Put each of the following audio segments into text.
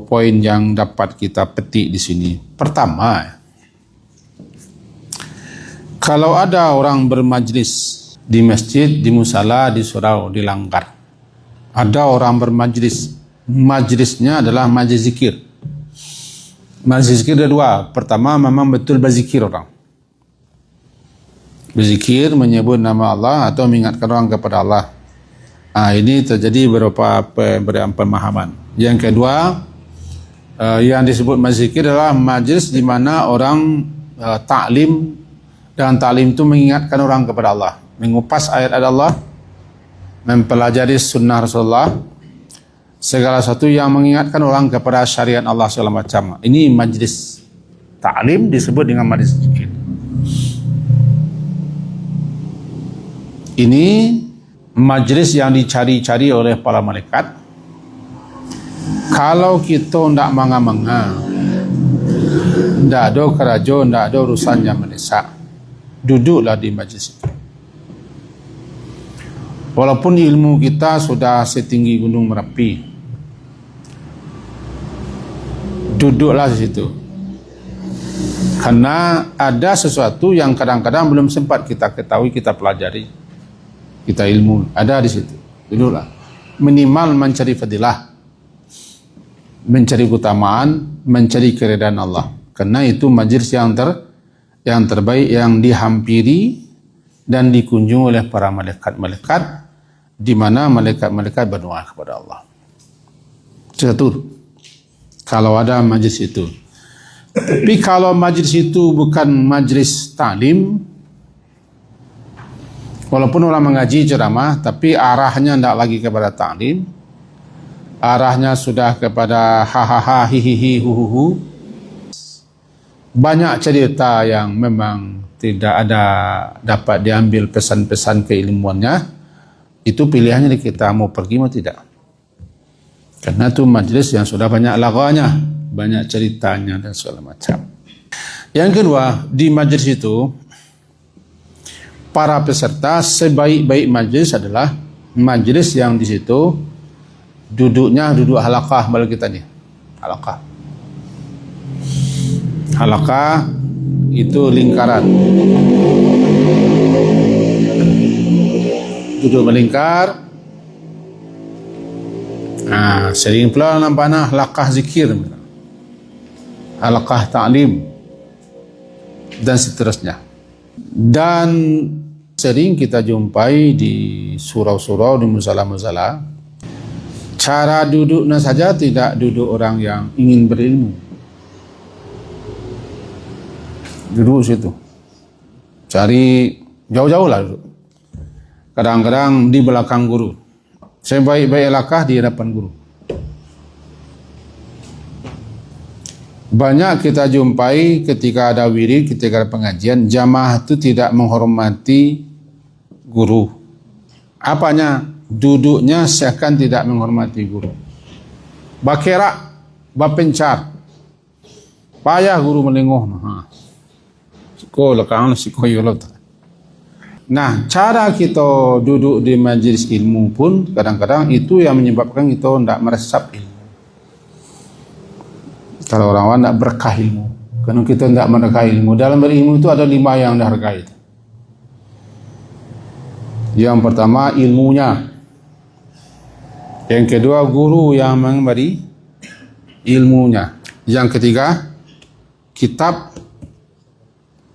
Poin yang dapat kita petik di sini. Pertama, kalau ada orang bermajlis di masjid, di musala, di surau, di langgar, ada orang bermajlis, majlisnya adalah majlis zikir. Majlis zikir ada dua. Pertama, memang betul berzikir orang. Berzikir, menyebut nama Allah atau mengingatkan orang kepada Allah. Ini terjadi beberapa pemahaman. Yang kedua, yang disebut majlis zikir adalah majlis di mana orang taklim, dan taklim itu mengingatkan orang kepada Allah, mengupas ayat-ayat Allah, mempelajari sunnah Rasulullah, segala sesuatu yang mengingatkan orang kepada syariat Allah segala macam. Ini majlis taklim disebut dengan majlis zikir. Ini majlis yang dicari-cari oleh para malaikat. Kalau kita tidak manga-manga, tidak ada kerajo, tidak ada urusan yang mendesak, duduklah di majlis itu. Walaupun ilmu kita sudah setinggi gunung Merapi, duduklah di situ. Karena ada sesuatu yang kadang-kadang belum sempat kita ketahui, kita pelajari, kita ilmu, ada di situ. Duduklah. Minimal mencari fadilah, mencari keutamaan, mencari keridhaan Allah. Karena itu majlis yang terbaik, yang dihampiri dan dikunjungi oleh para malaikat-malaikat, di mana malaikat-malaikat berdoa kepada Allah. Satu, kalau ada majlis itu. Tapi kalau majlis itu bukan majlis taklim, walaupun orang mengaji ceramah, tapi arahnya tidak lagi kepada taklim, arahnya sudah kepada hahaha, hihihi, huhuhu. Banyak cerita yang memang tidak ada dapat diambil pesan-pesan keilmuannya. Itu pilihannya kita mau pergi mau tidak. Karena itu majlis yang sudah banyak laganya, banyak ceritanya dan segala macam. Yang kedua, di majlis itu para peserta, sebaik-baik majlis adalah majlis yang di situ duduknya duduk halaqah. Balik kita nih, halaqah. Halaqah itu lingkaran, duduk melingkar. Sering pula nampak halaqah zikir, halaqah ta'lim dan seterusnya. Dan sering kita jumpai di surau-surau, di musala-musala, cara duduknya saja tidak duduk orang yang ingin berilmu. Duduk situ, cari jauh-jauh lah duduk. Kadang-kadang di belakang guru, sebaik-baik halaqah di hadapan guru. Banyak kita jumpai ketika ada wirid, ketika ada pengajian, jamaah itu tidak menghormati guru. Apanya? Duduknya seakan tidak menghormati guru. Bakerak, bapencar, payah guru melengoh. Nah, cara kita duduk di majlis ilmu pun kadang-kadang itu yang menyebabkan kita tidak meresap ilmu. Kalau orang tidak berkah ilmu, karena kita tidak berkah ilmu. Dalam berilmu itu ada 5 yang dihargai. Yang pertama ilmunya, yang kedua guru yang memberi ilmunya, yang ketiga kitab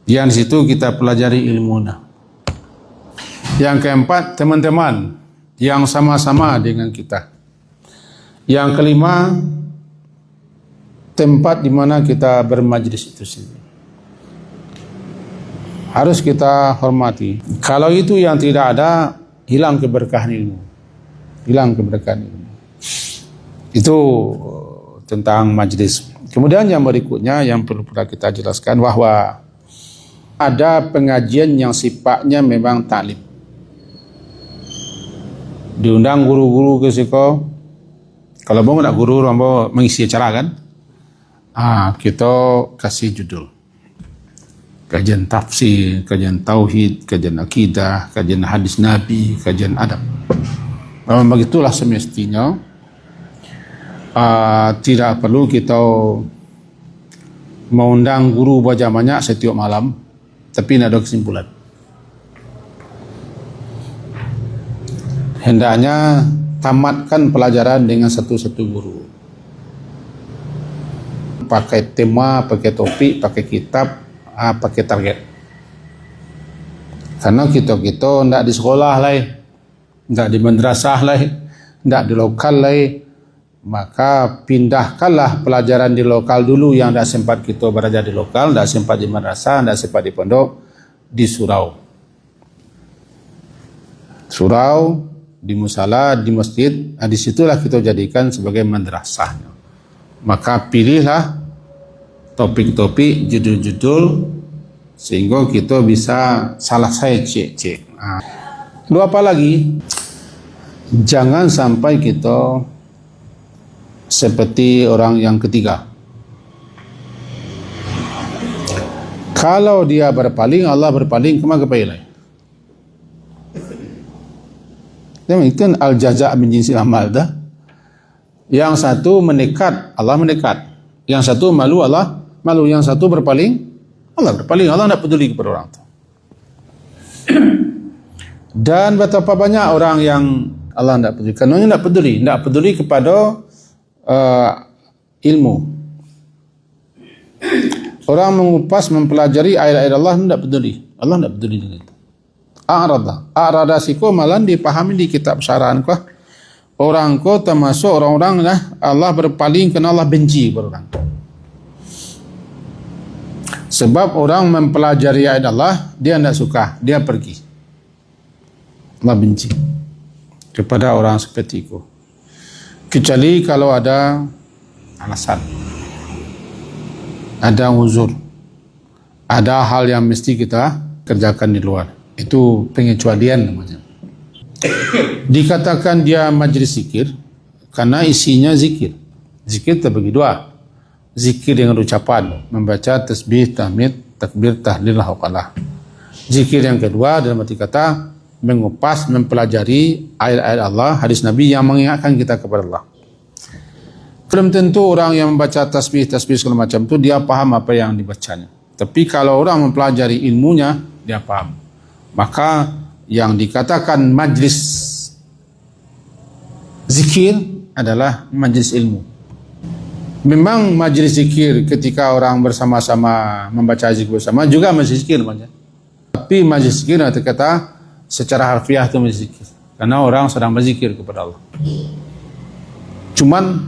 yang di situ kita pelajari ilmunya, yang keempat teman-teman yang sama-sama dengan kita, yang kelima tempat di mana kita bermajlis itu sendiri. Harus kita hormati. Kalau itu yang tidak ada, hilang keberkahan ilmu. Hilang keberkahan ilmu. Itu tentang majlis. Kemudian yang berikutnya yang perlu kita jelaskan bahwa ada pengajian yang sifatnya memang taklim. Diundang guru-guru ke situ. Kalau mau nak guru mau mengisi acara kan? Kita kasih judul. Kajian tafsir, kajian tauhid, kajian akidah, kajian hadis Nabi, kajian adab. Memang begitulah semestinya. tidak perlu kita mengundang guru baca banyak setiap malam, tapi tidak ada kesimpulan. Hendaknya tamatkan pelajaran dengan satu-satu guru. Pakai tema, pakai topik, pakai kitab, pakai target. Karena kita tidak di sekolah lah, tidak di madrasah lah, tidak di lokal lah, maka pindahkanlah pelajaran di lokal dulu yang tidak sempat kita berada di lokal, tidak sempat di madrasah, tidak sempat di pondok, di surau. Surau, di musala, di masjid, disitulah kita jadikan sebagai madrasah. Maka pilihlah topik-topik, judul-judul, sehingga kita bisa salah saya cek. Lalu apa lagi? Jangan sampai kita seperti orang yang ketiga. Kalau dia berpaling, Allah berpaling kemana kepada itu al-jaza' min jinsil amal dah. Yang satu mendekat, Allah mendekat. Yang satu malu, Allah malu. Yang satu berpaling, Allah berpaling. Allah tidak peduli kepada orang itu. Dan betapa banyak orang yang Allah tidak peduli. Karena tidak peduli kepada ilmu. Orang mengupas, mempelajari ayat-ayat Allah tidak peduli. Allah tidak peduli dengan itu. A'rada siko malan dipahami di kitab syarahan kah orang ko termasuk orang-orang Allah berpaling kerana Allah benci kepada orang. Sebab orang mempelajari ayat Allah, dia tidak suka, dia pergi. Allah benci kepada orang seperti itu. Kecuali kalau ada alasan, ada uzur, ada hal yang mesti kita kerjakan di luar. Itu pengecualian namanya. Dikatakan dia majlis zikir karena isinya zikir. Zikir terbagi dua. Zikir dengan ucapan, membaca tasbih, tahmid, takbir, tahlil, hauqalah. Zikir yang kedua dalam arti kata mengupas, mempelajari ayat-ayat Allah, hadis Nabi yang mengingatkan kita kepada Allah. Belum tentu orang yang membaca tasbih segala macam itu dia paham apa yang dibacanya. Tapi kalau orang mempelajari ilmunya, dia paham. Maka yang dikatakan majlis zikir adalah majlis ilmu. Memang majlis zikir ketika orang bersama-sama membaca zikir bersama juga majlis zikir namanya. Tapi majlis zikir nanti kata secara harfiah itu majlis zikir. Karena orang sedang berzikir kepada Allah. Cuman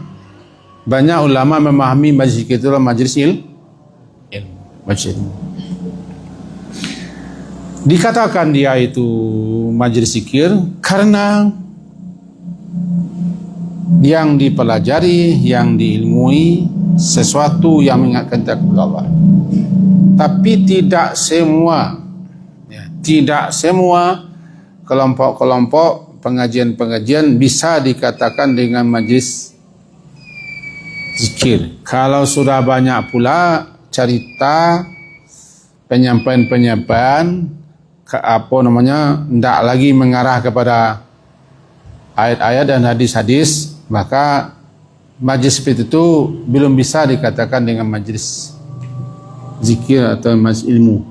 banyak ulama memahami majlis zikir itu adalah majlis ilmu. Majlis ilmu. Dikatakan dia itu majlis zikir karena yang dipelajari, yang diilmui sesuatu yang mengingatkan kita kepada Allah. Tapi tidak semua kelompok-kelompok pengajian-pengajian bisa dikatakan dengan majlis zikir. Kalau sudah banyak pula cerita penyampaian tidak lagi mengarah kepada ayat-ayat dan hadis-hadis, maka majlis seperti itu belum bisa dikatakan dengan majlis zikir atau majlis ilmu.